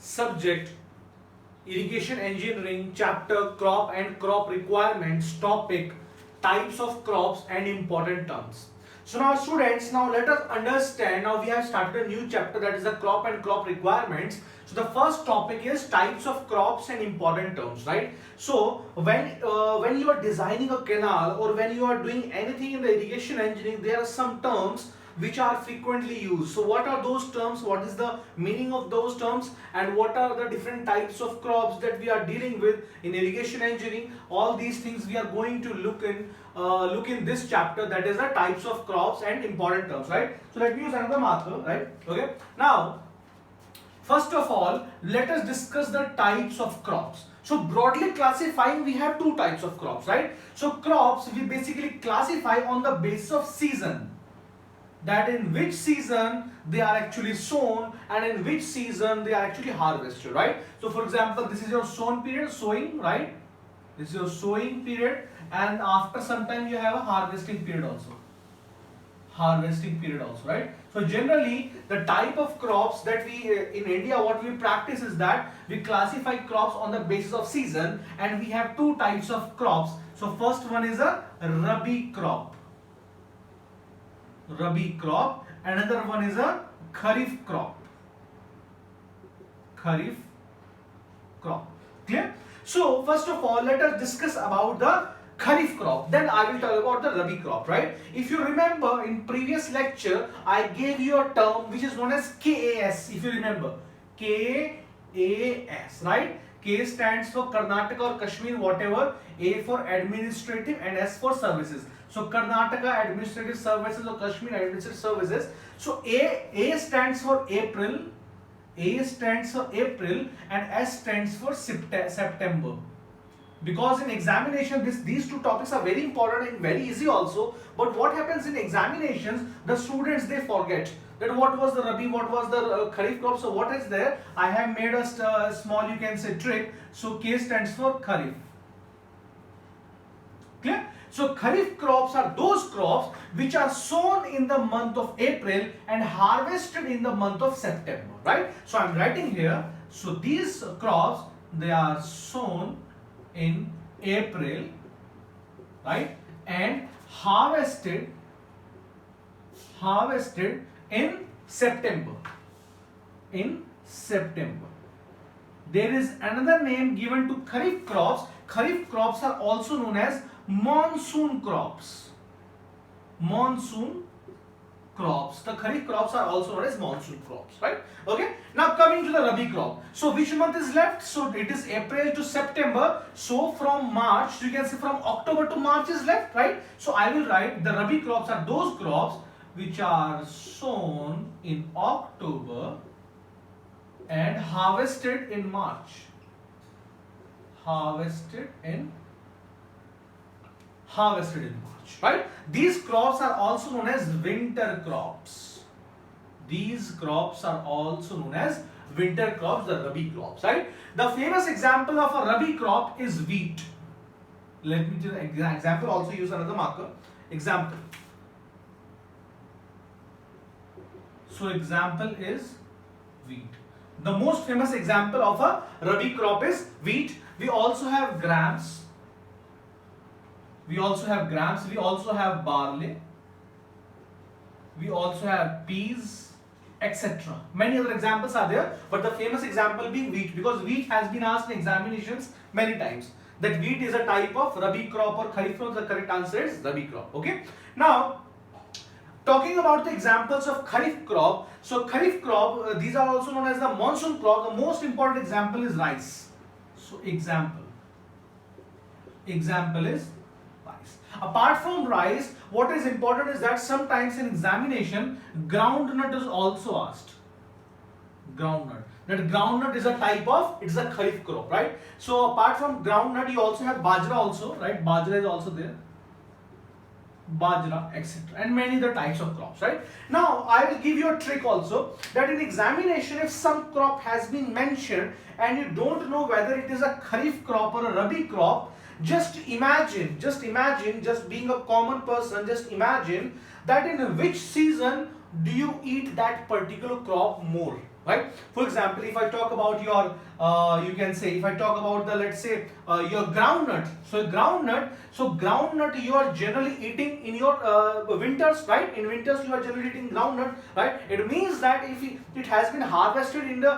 subject irrigation engineering chapter crop and crop requirements topic types of crops and important terms. So now students, now let us understand. Now we have started a new chapter, that is the crop and crop requirements. So the first topic is types of crops and important terms, right? So when you are designing a canal or when you are doing anything in the irrigation engineering, there are some terms which are frequently used. So what are those terms, what is the meaning of those terms, and what are the different types of crops that we are dealing with in irrigation engineering? All these things we are going to look in this chapter, that is the types of crops and important terms, right? So let me use another marker, right? Okay, now first of all, let us discuss the types of crops. So broadly classifying, we have two types of crops, right? So crops we basically classify on the basis of season, that in which season they are actually sown and in which season they are actually harvested, right? So for example, this is your sown period, sowing, right? This is your sowing period, and after some time you have a harvesting period also. Right? So generally the type of crops that we in India, what we practice is that we classify crops on the basis of season, and we have two types of crops. So first one is a Rabi crop. Another one is a Kharif crop. Clear? So first of all, let us discuss about the Kharif crop, then I will talk about the Rabi crop, right? If you remember, in previous lecture I gave you a term which is known as KAS. If you remember, KAS, right? K stands for Karnataka or Kashmir, whatever. A for administrative and S for services. So Karnataka administrative services or Kashmir administrative services. So A stands for April, and S stands for September. Because in examination these two topics are very important and very easy also, but what happens in examinations, the students they forget that what was the Rabi, what was the Kharif crop. So what is there, I have made a small, you can say, trick. So K stands for Kharif. Clear? So Kharif crops are those crops which are sown in the month of April and harvested in the month of September, right? So I am writing here, so these crops, they are sown in April, right, and harvested in September. There is another name given to Kharif crops. Kharif crops are also known as monsoon crops. The Kharif crops are also known as monsoon crops, right? Okay. Now coming to the Rabi crop. So which month is left? So it is April to September. So from March, you can say from October to March is left, right? So I will write the Rabi crops are those crops which are sown in October and harvested in March. Right? These crops are also known as winter crops. The Rabi crops, right? The famous example of a Rabi crop is wheat. Let me do an example, also use another marker. Example. So example is wheat. The most famous example of a Rabi crop is wheat. We also have grams. We also have barley. We also have peas, etc. Many other examples are there, but the famous example being wheat, because wheat has been asked in examinations many times. That wheat is a type of Rabi crop or Kharif crop. The correct answer is Rabi crop. Okay. Now, talking about the examples of Kharif crop. So Kharif crop, these are also known as the monsoon crop. The most important example is rice. So example is rice. Apart from rice, what is important is that sometimes in examination, groundnut is also asked. That groundnut is a type of, it's a Kharif crop, right? So apart from groundnut, you also have bajra also, right? Bajra is also there. Bajra, etc. And many other types of crops, right? Now, I will give you a trick also, that in examination, if some crop has been mentioned and you don't know whether it is a Kharif crop or a Rabi crop, just imagine, just being a common person, just imagine that in which season do you eat that particular crop more, right? For example, if I talk about your you can say, if I talk about the, let's say, your groundnut. So groundnut you are generally eating in your winters, right? In winters you are generally eating groundnut, right? It means that if it has been harvested in the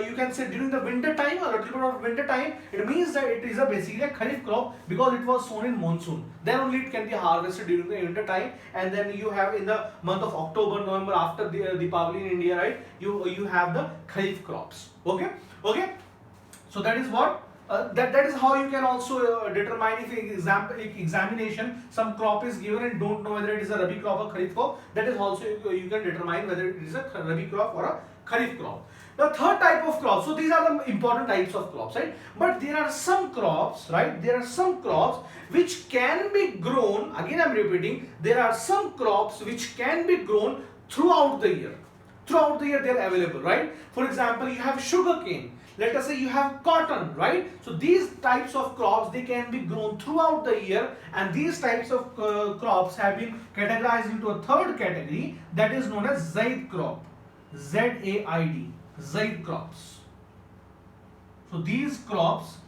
you can say during the winter time, or a little bit of winter time, it means that it is basically a kharif crop, because it was sown in monsoon. Then only it can be harvested during the winter time, and then you have in the month of October, November, after the Deepavali in India, right? You have the kharif crops. Okay. So that is what that is how you can also determine if examination some crop is given and don't know whether it is a rabi crop or kharif crop. That is also you can determine whether it is a rabi crop or a kharif crop. The third type of crop. So these are the important types of crops, right? But there are some crops, right? There are some crops which can be grown. Again, I am repeating. There are some crops which can be grown throughout the year. Throughout the year they are available, right? For example, you have sugarcane. Let us say you have cotton, right? So these types of crops, they can be grown throughout the year, and these types of crops have been categorized into a third category, that is known as zaid crop. Z-A-I-D, zaid crops. So these crops,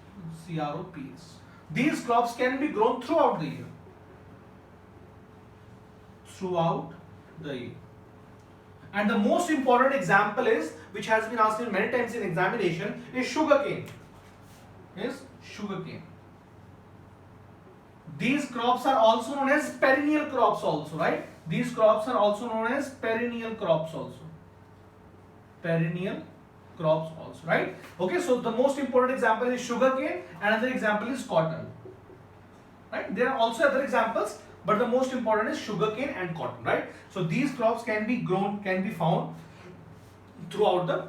C-R-O-P-S, these crops can be grown throughout the year. Throughout the year. And the most important example is, which has been asked in many times in examination, is sugarcane. These crops are also known as perennial crops also, right? These crops are also known as perennial crops also. Perennial crops also, right? Okay, so the most important example is sugarcane, another example is cotton. Right? There are also other examples, but the most important is sugarcane and cotton, right? So these crops can be grown, can be found throughout the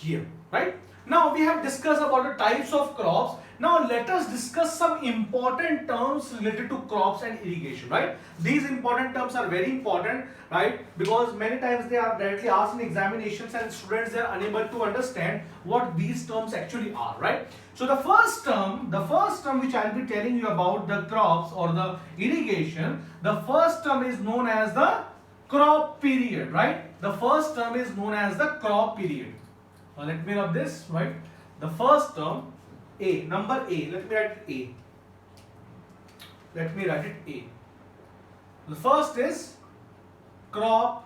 year, right? Now we have discussed about the types of crops. Now let us discuss some important terms related to crops and irrigation, right? These important terms are very important, right? Because many times they are directly asked in examinations, and students, they are unable to understand what these terms actually are, right? So the first term which I will be telling you about the crops or the irrigation, the first term is known as the crop period, right? The first term is known as the crop period. Now let me rub this, right? The first term, A, number A, let me write A. Let me write it A. The first is crop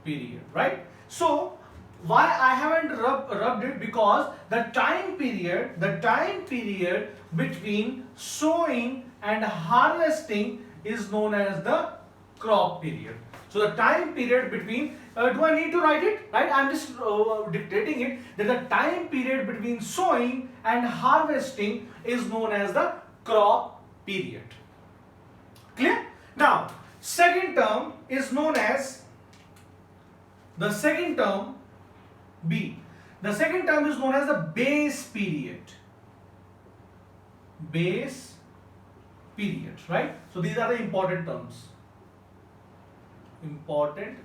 period, right? So why I haven't rubbed it? Because the time period between sowing and harvesting is known as the crop period. So the time period between, do I need to write it? Right? I am just dictating it, that the time period between sowing and harvesting is known as the crop period. Clear? Now, second term is known as, the second term, B. The second term is known as the base period. Base period, right? So these are the important terms. Important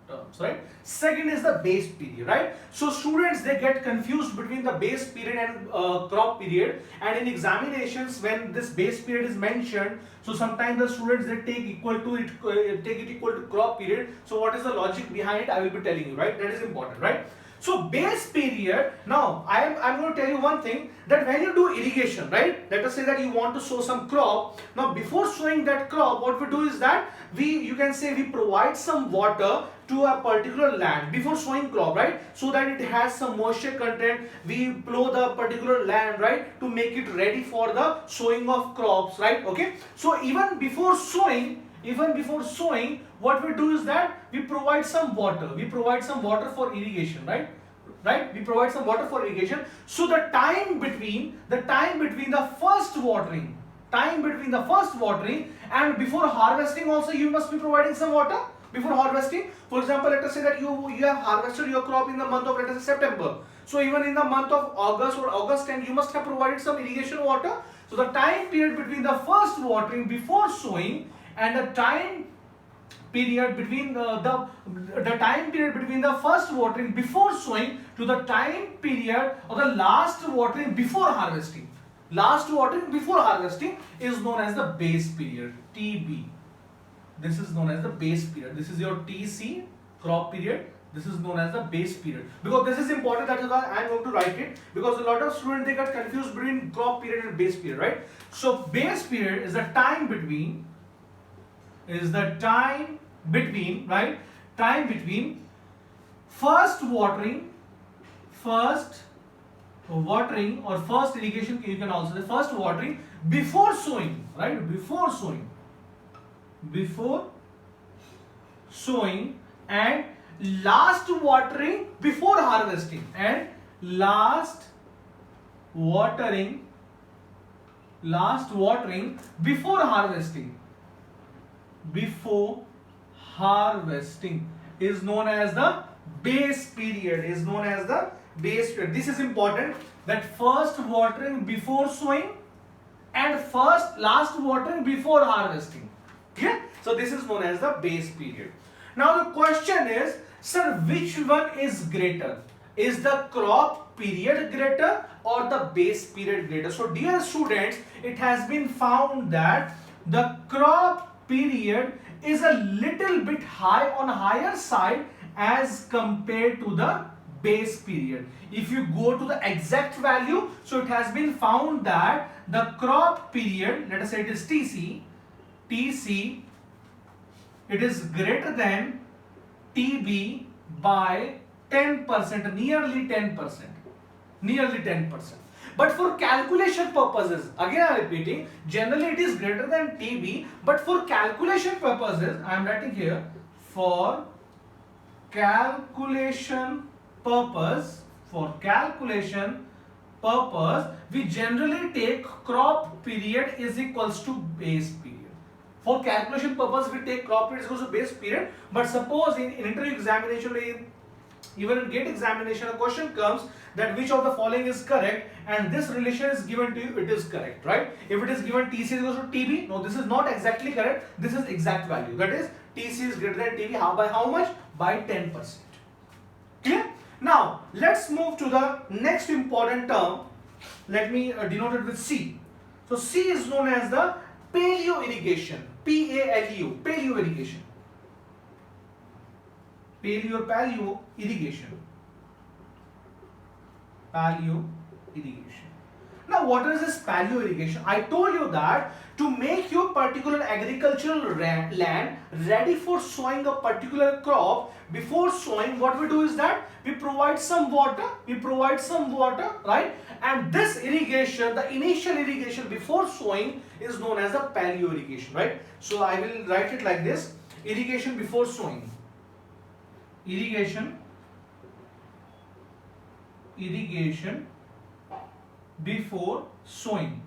terms, right? Second is the base period, right? So students, they get confused between the base period and crop period, and in examinations when this base period is mentioned, so sometimes the students, they take equal to it, take it equal to crop period. So what is the logic behind it? I will be telling you, right? That is important, right? So base period, now I'm going to tell you one thing, that when you do irrigation, right? Let us say that you want to sow some crop. Now before sowing that crop, what we do is that you can say we provide some water to a particular land before sowing crop, right? So that it has some moisture content. We plow the particular land, right? To make it ready for the sowing of crops, right? Okay. So even before sowing, what we do is that we provide some water. We provide some water for irrigation, right? Right? We provide some water for irrigation. So the time between the first watering, and before harvesting also, you must be providing some water before harvesting. For example, let us say that you have harvested your crop in the month of, let us say, September. So even in the month of August or August 10, you must have provided some irrigation water. So the time period between the first watering before sowing and the time period between the time period between the first watering before sowing to the time period or the last watering before harvesting. Last watering before harvesting is known as the base period, TB. This is known as the base period. This is your TC, crop period. This is known as the base period. Because this is important, that is why I am going to write it. Because a lot of students, they get confused between crop period and base period, right? So base period is the time between, right? Time between first watering or first irrigation, you can also say first watering before sowing, right? Before sowing and last watering before harvesting, and last watering before harvesting is known as the base period. This is important, that first watering before sowing and last watering before harvesting. Okay, so this is known as the base period. Now the question is, sir, which one is greater? Is the crop period greater or the base period greater? So dear students, it has been found that the crop period is a little bit higher side as compared to the base period. If you go to the exact value, so it has been found that the crop period, let us say it is TC, it is greater than TB by 10%, nearly 10%. But for calculation purposes, again I am repeating, generally it is greater than TB, but for calculation purposes, I am writing here, for calculation purpose, we generally take crop period is equals to base period. For calculation purpose, we take crop period is equals to base period. But suppose in interview examination, even in GATE examination, a question comes that which of the following is correct, and this relation is given to you, it is correct, right? If it is given TC is equals to TB, no, this is not exactly correct. This is exact value. That is TC is greater than TB. By how much? By 10%. Clear? Now let's move to the next important term. Let me denote it with C. So C is known as the paleo irrigation. PALEO, paleo irrigation. Paleo irrigation. Now what is this paleo irrigation? I told you that to make your particular agricultural land ready for sowing a particular crop, before sowing, what we do is that we provide some water, right? And this irrigation, the initial irrigation before sowing, is known as the paleo irrigation, right? So I will write it like this: irrigation before sowing. Irrigation before sowing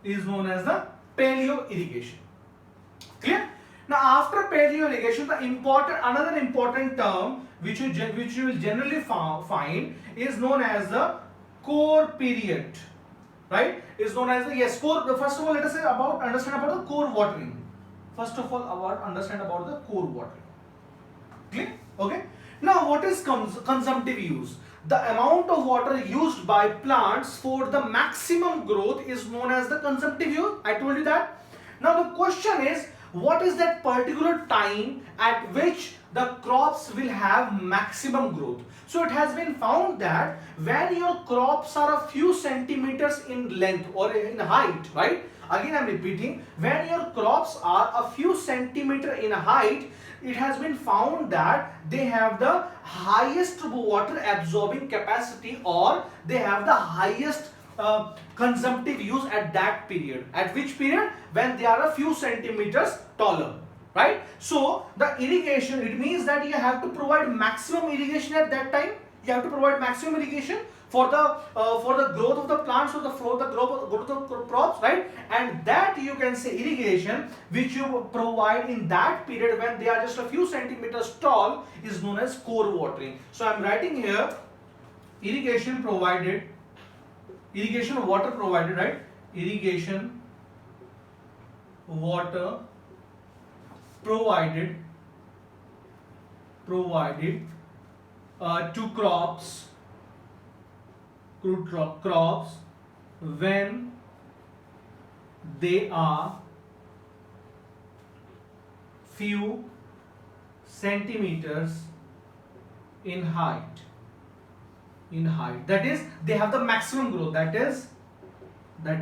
is known as the paleo irrigation. Clear? Now after paleo irrigation, another important term which you will generally find is known as the core period, right? Is known as the core. First of all, let us say understand about the core watering. Clear? Okay. Now what is consumptive use? The amount of water used by plants for the maximum growth is known as the consumptive use. I told you that. Now the question is, what is that particular time at which the crops will have maximum growth? So it has been found that when your crops are a few centimeters in length or in height, right? Again I am repeating, when your crops are a few centimeters in height, it has been found that they have the highest water absorbing capacity, or they have the highest consumptive use at that period. At which period? When they are a few centimeters taller, right? So the irrigation, it means that you have to provide maximum irrigation at that time. You have to provide maximum irrigation for the growth of the plants, or for the growth of the crops, right? And that you can say irrigation which you provide in that period when they are just a few centimeters tall is known as core watering. So I am writing here irrigation water provided, right? Irrigation water provided to crops when they are few centimeters in height. That is, they have the maximum growth. That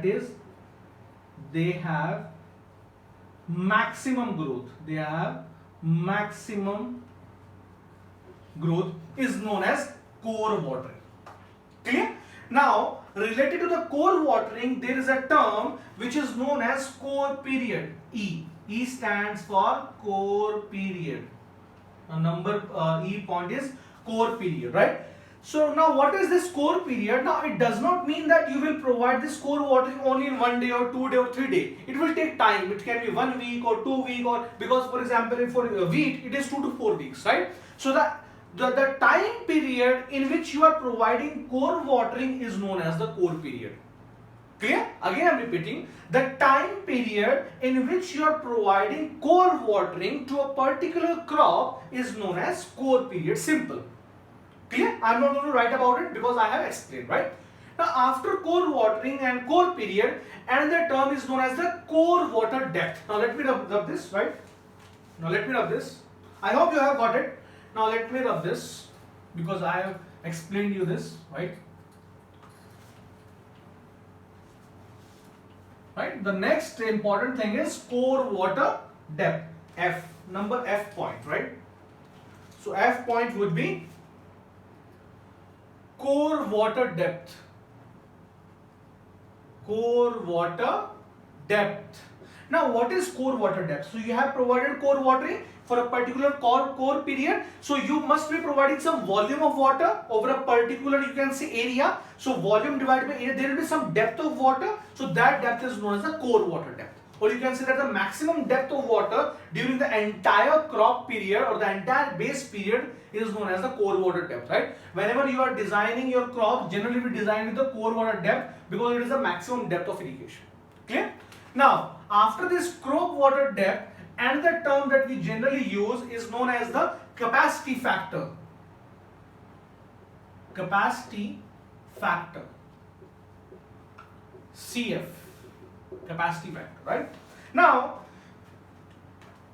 is they have maximum growth. They have maximum growth is known as core watering. Clear? Now, related to the core watering, there is a term which is known as core period. E stands for core period. E point is core period, right? So now what is this core period? Now it does not mean that you will provide this core watering only in 1 day or 2 day or 3 day. It will take time. It can be 1 week or 2 week, or because for example for wheat it is 2 to 4 weeks, right? So the time period in which you are providing core watering is known as the core period. Clear? Again I am repeating, the time period in which you are providing core watering to a particular crop is known as core period. Simple. Clear? I am not going to write about it because I have explained, right? Now after core watering and core period, another term is known as the core water depth. Now let me rub this, right? Now let me rub this. I hope you have got it. Now let me rub this because I have explained you this, right? Right? The next important thing is core water depth. F, number F point, right? So F point would be core water depth. Core water depth. Now what is core water depth? So you have provided core watering for a particular core period. So you must be providing some volume of water over a particular, you can say, area. So volume divided by area, there will be some depth of water. So that depth is known as the core water depth. Or you can say that the maximum depth of water during the entire crop period or the entire base period is known as the core water depth, right? Whenever you are designing your crop, generally we design with the core water depth because it is the maximum depth of irrigation. Clear? Now, after this crop water depth, another term that we generally use is known as the capacity factor. Capacity factor. CF. Capacity factor, right? Now,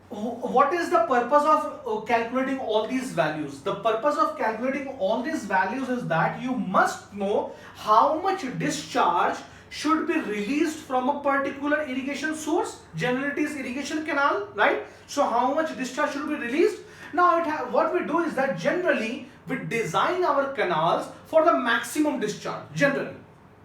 what is the purpose of calculating all these values? The purpose of calculating all these values is that you must know how much discharge should be released from a particular irrigation source. Generally it is irrigation canal, right? So how much discharge should be released? Now what we do is that generally we design our canals for the maximum discharge, generally,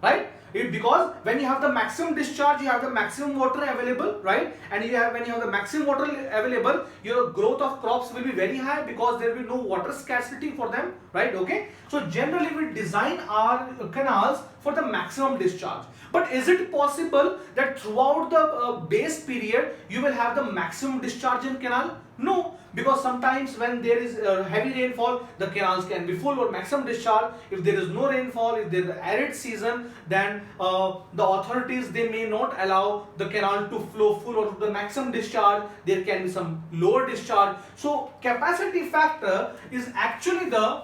right? Because when you have the maximum discharge, you have the maximum water available, right? And when you have the maximum water available, your growth of crops will be very high because there will be no water scarcity for them, right? Okay. So generally we design our canals for the maximum discharge. But is it possible that throughout the base period you will have the maximum discharge in canal? No, because sometimes when there is heavy rainfall, the canals can be full or maximum discharge. If there is no rainfall, if there is arid season, then the authorities, they may not allow the canal to flow full or the maximum discharge. There can be some lower discharge. So capacity factor is actually the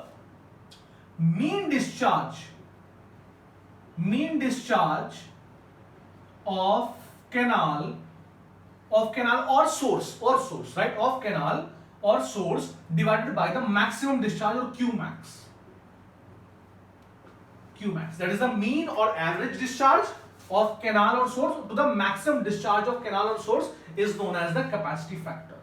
mean discharge of canal or source, right? Of canal or source divided by the maximum discharge or Qmax. That is the mean or average discharge of canal or source to the maximum discharge of canal or source is known as the capacity factor.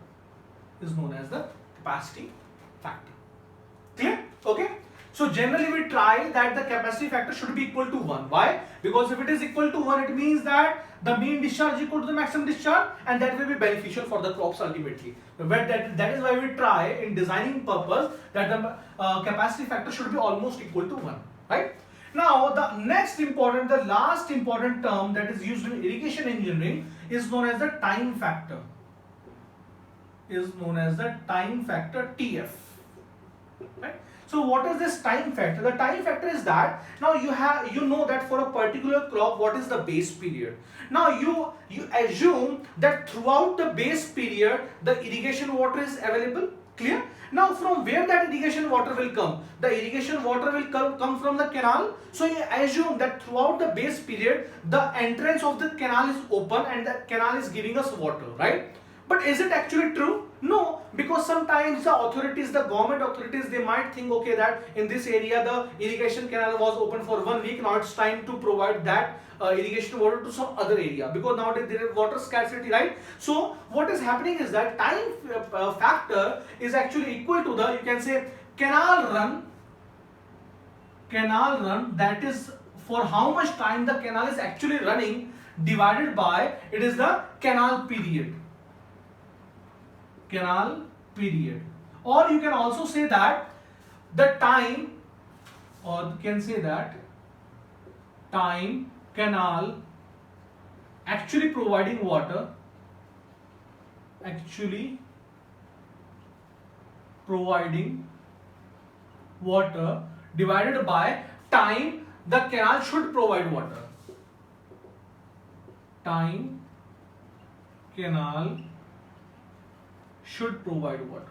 Clear? Okay. So generally we try that the capacity factor should be equal to 1. Why? Because if it is equal to 1, it means that the mean discharge is equal to the maximum discharge, and that will be beneficial for the crops ultimately. But that is why we try in designing purpose that the capacity factor should be almost equal to 1. Right? Now the last important term that is used in irrigation engineering is known as the time factor. TF. Right? So what is this time factor? The time factor is that now you know that for a particular crop what is the base period. Now you assume that throughout the base period the irrigation water is available. Clear? Now from where that irrigation water will come? The irrigation water will come from the canal. So you assume that throughout the base period the entrance of the canal is open and the canal is giving us water, right? But is it actually true? No, because sometimes the authorities, the government authorities, they might think, okay, that in this area the irrigation canal was open for 1 week, now it's time to provide that irrigation water to some other area, because nowadays there is water scarcity, right? So what is happening is that time factor is actually equal to the, you can say, canal run, that is for how much time the canal is actually running, divided by, it is the canal period. Or you can also say that the time, or you can say that time canal actually providing water, divided by time the canal should provide water. Time canal should provide water.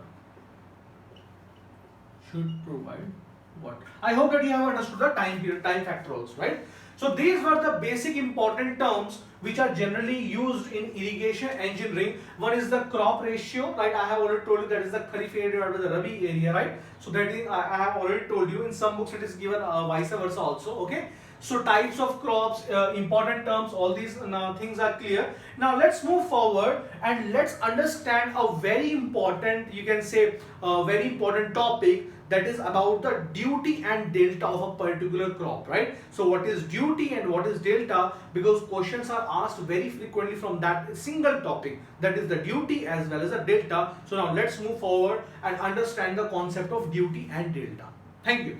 I hope that you have understood the time period, time factor also, right? So these were the basic important terms which are generally used in irrigation engineering. One is the crop ratio, right? I have already told you that is the Kharif area divided by the Rabi area, right? So that is, I have already told you. In some books it is given vice versa also, okay? So types of crops, important terms, all these things are clear. Now let's move forward and let's understand a very important, you can say, very important topic, that is about the duty and delta of a particular crop, right? So what is duty and what is delta? Because questions are asked very frequently from that single topic, that is the duty as well as the delta. So now let's move forward and understand the concept of duty and delta. Thank you.